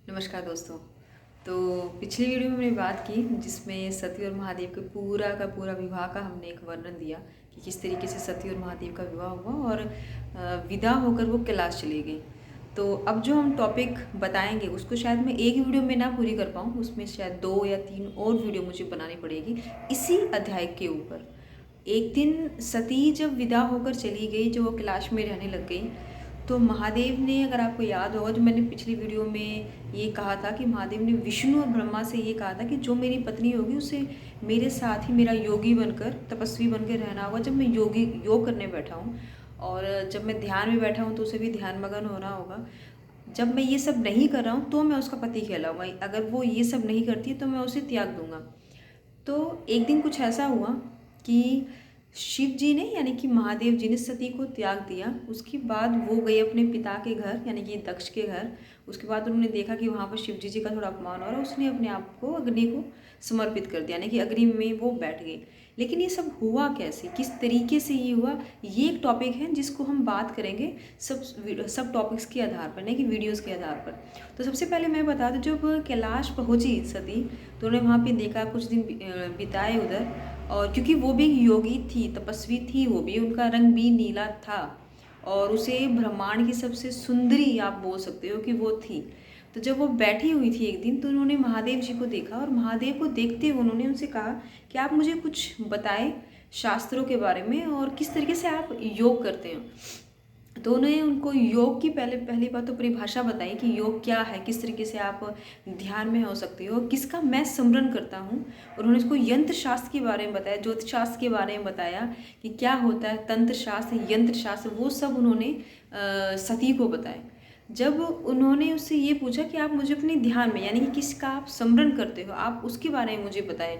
नमस्कार दोस्तों। तो पिछली वीडियो में हमने बात की जिसमें सती और महादेव के पूरा का पूरा विवाह का हमने एक वर्णन दिया कि किस तरीके से सती और महादेव का विवाह हुआ और विदा होकर वो कैलाश चली गई। तो अब जो हम टॉपिक बताएंगे उसको शायद मैं एक वीडियो में ना पूरी कर पाऊँ, उसमें शायद 2 या 3 और वीडियो मुझे बनानी पड़ेगी इसी अध्याय के ऊपर। एक दिन सती जब विदा होकर चली गई, जो वो कैलाश में रहने लग गई, तो महादेव ने, अगर आपको याद होगा, जो मैंने पिछली वीडियो में ये कहा था कि महादेव ने विष्णु और ब्रह्मा से ये कहा था कि जो मेरी पत्नी होगी उसे मेरे साथ ही मेरा योगी बनकर, तपस्वी बनकर रहना होगा जब मैं योग करने बैठा हूँ, और जब मैं ध्यान में बैठा हूँ तो उसे भी ध्यान मगन होना होगा। जब मैं ये सब नहीं कर रहा हूँ तो मैं उसका पति कहलाऊंगा, अगर वो ये सब नहीं करती है तो मैं उसे त्याग दूंगा। तो एक दिन कुछ ऐसा हुआ कि शिव जी ने, यानी कि महादेव जी ने सती को त्याग दिया। उसके बाद वो गए अपने पिता के घर, यानी कि दक्ष के घर। उसके बाद उन्होंने देखा कि वहाँ पर शिव जी का थोड़ा अपमान हो रहा है, उसने अपने आप को अग्नि को समर्पित कर दिया, यानी कि अग्नि में वो बैठ गई। लेकिन ये सब हुआ कैसे, किस तरीके से ये हुआ, ये एक टॉपिक है जिसको हम बात करेंगे सब टॉपिक्स के आधार पर, नहीं कि वीडियोस के आधार पर। तो सबसे पहले मैं बता दूं, जब कैलाश पहुंची सती तो उन्होंने वहाँ पे देखा, कुछ दिन बिताए उधर। और क्योंकि वो भी योगी थी, तपस्वी थी, वो भी, उनका रंग भी नीला था और उसे ब्रह्मांड की सबसे सुंदरी आप बोल सकते हो कि वो थी। तो जब वो बैठी हुई थी एक दिन, तो उन्होंने महादेव जी को देखा और महादेव को देखते हुए उन्होंने उनसे कहा कि आप मुझे कुछ बताएं शास्त्रों के बारे में और किस तरीके से आप योग करते हैं। तो उन्होंने उनको योग की पहली बात तो परिभाषा बताई कि योग क्या है, किस तरीके से आप ध्यान में हो सकते हो, किसका मैं स्मरण करता हूँ। और उन्होंने उसको यंत्र शास्त्र के बारे में बताया, ज्योतिष शास्त्र के बारे में बताया कि क्या होता है तंत्र शास्त्र, यंत्र शास्त्र, वो सब उन्होंने सती को बताया। जब उन्होंने उससे ये पूछा कि आप मुझे अपने ध्यान में, यानी कि किसका आप स्मरण करते हो, आप उसके बारे में मुझे बताएं।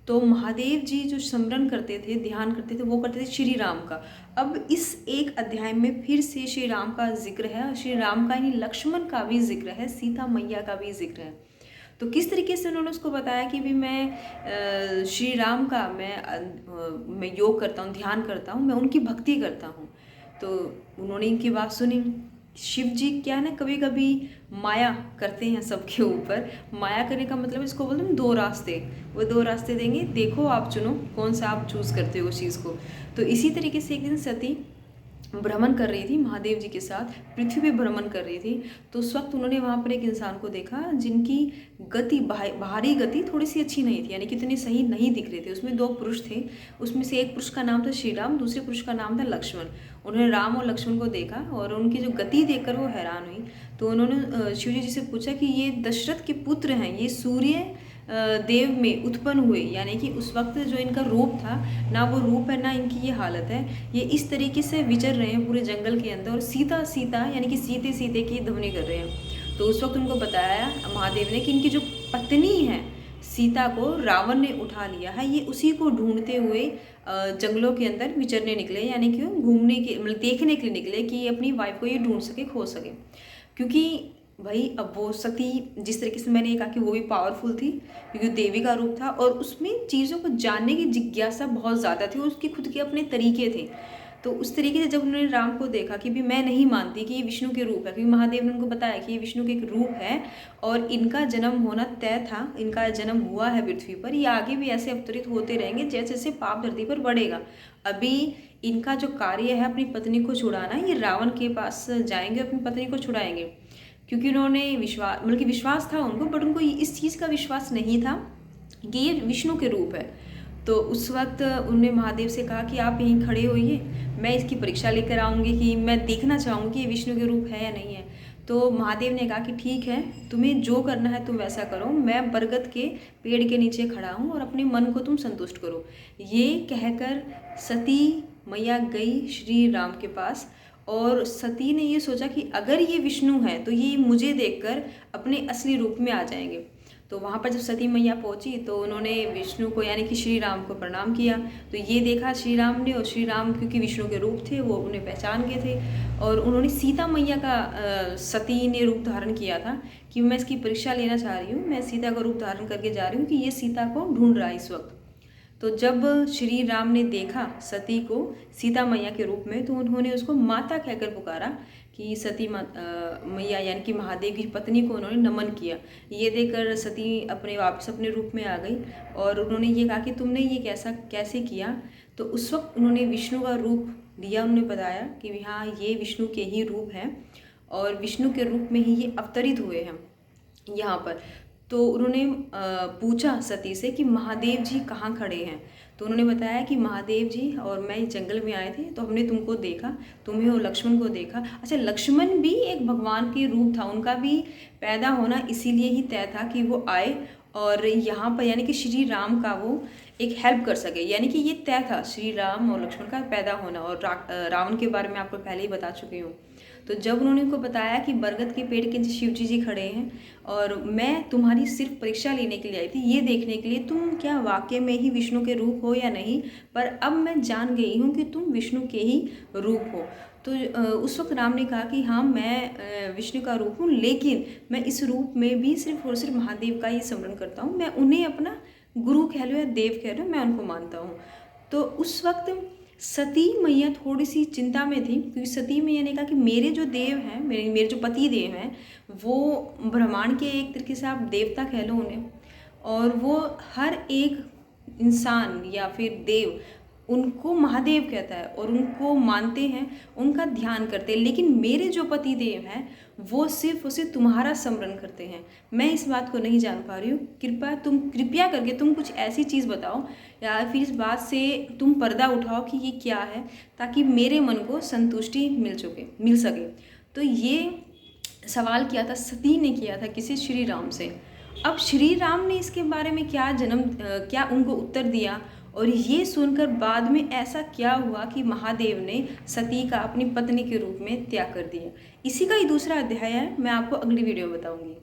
तो महादेव जी जो स्मरण करते थे, ध्यान करते थे, वो करते थे श्री राम का। अब इस एक अध्याय में फिर से श्री राम का जिक्र है, श्री राम का, यानी लक्ष्मण का भी जिक्र है, सीता मैया का भी जिक्र है। तो किस तरीके से उन्होंने उसको बताया कि भी मैं श्री राम का मैं योग करता हूँ, ध्यान करता हूँ, मैं उनकी भक्ति करता हूँ। तो उन्होंने इनकी बात सुनी। शिव जी क्या ना, कभी कभी माया करते हैं सबके ऊपर। माया करने का मतलब इसको बोलते हैं 2 रास्ते, वो 2 रास्ते देंगे, देखो आप चुनो कौन सा आप चूज करते हो उस चीज़ को। तो इसी तरीके से एक दिन सती भ्रमण कर रही थी महादेव जी के साथ, पृथ्वी पे भ्रमण कर रही थी। तो उस वक्त उन्होंने वहाँ पर एक इंसान को देखा जिनकी गति, बाहरी गति थोड़ी सी अच्छी नहीं थी, यानी कि इतनी सही नहीं दिख रहे थे। उसमें 2 पुरुष थे, उसमें से एक पुरुष का नाम था श्री राम, दूसरे पुरुष का नाम था लक्ष्मण। उन्होंने राम और लक्ष्मण को देखा और उनकी जो गति देखकर वो हैरान हुई। तो उन्होंने शिव जी से पूछा कि ये दशरथ के पुत्र हैं, ये सूर्य देव में उत्पन्न हुए, यानी कि उस वक्त जो इनका रूप था ना, वो रूप है ना इनकी ये हालत है, ये इस तरीके से विचर रहे हैं पूरे जंगल के अंदर और सीता सीता यानी कि सीते सीते की ध्वनि कर रहे हैं। तो उस वक्त उनको बताया महादेव ने कि इनकी जो पत्नी है सीता को रावण ने उठा लिया है, ये उसी को ढूंढते हुए जंगलों के अंदर विचरने निकले, यानी कि घूमने के, मतलब देखने के लिए निकले कि ये अपनी वाइफ को ये ढूंढ सके, खो सके। क्योंकि भाई अब वो सती, जिस तरीके से मैंने ये कहा कि वो भी पावरफुल थी क्योंकि देवी का रूप था और उसमें चीज़ों को जानने की जिज्ञासा बहुत ज़्यादा थी, उसके खुद के अपने तरीके थे। तो उस तरीके से जब उन्होंने राम को देखा कि भी मैं नहीं मानती कि ये विष्णु के रूप है, क्योंकि महादेव ने उनको बताया कि ये विष्णु के एक रूप है और इनका जन्म होना तय था, इनका जन्म हुआ है पृथ्वी पर, ये आगे भी ऐसे अवतरित होते रहेंगे जैसे जैसे पाप धरती पर बढ़ेगा। अभी इनका जो कार्य है अपनी पत्नी को छुड़ाना, ये रावण के पास जाएंगे, अपनी पत्नी को छुड़ाएंगे। क्योंकि उन्होंने विश्वास, मतलब कि विश्वास था उनको, बट उनको इस चीज़ का विश्वास नहीं था कि ये विष्णु के रूप है। तो उस वक्त उन्होंने महादेव से कहा कि आप यहीं खड़े होइए, मैं इसकी परीक्षा लेकर आऊँगी, कि मैं देखना चाहूँगी कि ये विष्णु के रूप है या नहीं है। तो महादेव ने कहा कि ठीक है, तुम्हें जो करना है तुम वैसा करो, मैं बरगद के पेड़ के नीचे खड़ा हूँ और अपने मन को तुम संतुष्ट करो। ये कहकर सती मैया गई श्री राम के पास और सती ने ये सोचा कि अगर ये विष्णु है तो ये मुझे देखकर अपने असली रूप में आ जाएंगे। तो वहाँ पर जब सती मैया पहुँची तो उन्होंने विष्णु को, यानी कि श्री राम को प्रणाम किया। तो ये देखा श्री राम ने, और श्री राम क्योंकि विष्णु के रूप थे वो उन्हें पहचान गए थे और उन्होंने सीता मैया का सती ने रूप धारण किया था कि मैं इसकी परीक्षा लेना चाह रही हूँ, मैं सीता का रूप धारण करके जा रही हूँ कि ये सीता को ढूंढ रहा है इस वक्त। तो जब श्री राम ने देखा सती को सीता मैया के रूप में, तो उन्होंने उसको माता कहकर पुकारा कि सती मैया यानी कि महादेव की पत्नी को उन्होंने नमन किया। ये देखकर सती अपने वापस अपने रूप में आ गई और उन्होंने ये कहा कि तुमने ये कैसे किया। तो उस वक्त उन्होंने विष्णु का रूप लिया। उन्होंने बताया कि हाँ, ये विष्णु के ही रूप हैं और विष्णु के रूप में ही ये अवतरित हुए हैं यहाँ पर। तो उन्होंने पूछा सती से कि महादेव जी कहाँ खड़े हैं। तो उन्होंने बताया कि महादेव जी और मैं इस जंगल में आए थे, तो हमने तुमको देखा, तुम्हें और लक्ष्मण को देखा। अच्छा, लक्ष्मण भी एक भगवान के रूप था, उनका भी पैदा होना इसीलिए ही तय था कि वो आए और यहाँ पर यानी कि श्री राम का वो एक हेल्प कर सके, यानी कि ये तय था श्री राम और लक्ष्मण का पैदा होना। और रावण के बारे में आपको पहले ही बता चुकी हूँ। तो जब उन्होंने उनको बताया कि बरगद के पेड़ के नीचे शिव जी खड़े हैं और मैं तुम्हारी सिर्फ परीक्षा लेने के लिए आई थी, ये देखने के लिए तुम क्या वाकई में ही विष्णु के रूप हो या नहीं, पर अब मैं जान गई हूँ कि तुम विष्णु के ही रूप हो। तो उस वक्त राम ने कहा कि हाँ, मैं विष्णु का रूप हूँ, लेकिन मैं इस रूप में भी सिर्फ और सिर्फ महादेव का ही स्मरण करता हूँ। मैं उन्हें अपना गुरु कह लो या देव कह लो, मैं उनको मानता हूँ। तो उस वक्त सती मैया थोड़ी सी चिंता में थी, क्योंकि सती मैया ने कहा कि मेरे जो देव हैं, मेरे जो पति देव हैं, वो ब्रह्मांड के एक तरीके से आप देवता कह लो उन्हें, और वो हर एक इंसान या फिर देव उनको महादेव कहता है और उनको मानते हैं, उनका ध्यान करते हैं। लेकिन मेरे जो पति देव हैं वो सिर्फ उसे तुम्हारा स्मरण करते हैं। मैं इस बात को नहीं जान पा रही हूँ, कृपया करके तुम कुछ ऐसी चीज़ बताओ या फिर इस बात से तुम पर्दा उठाओ कि ये क्या है, ताकि मेरे मन को संतुष्टि मिल सके। तो ये सवाल किया था, सती ने किया था किसी श्री राम से। अब श्री राम ने इसके बारे में क्या उनको उत्तर दिया, और ये सुनकर बाद में ऐसा क्या हुआ कि महादेव ने सती का अपनी पत्नी के रूप में त्याग कर दिया, इसी का ही दूसरा अध्याय है, मैं आपको अगली वीडियो में बताऊंगी।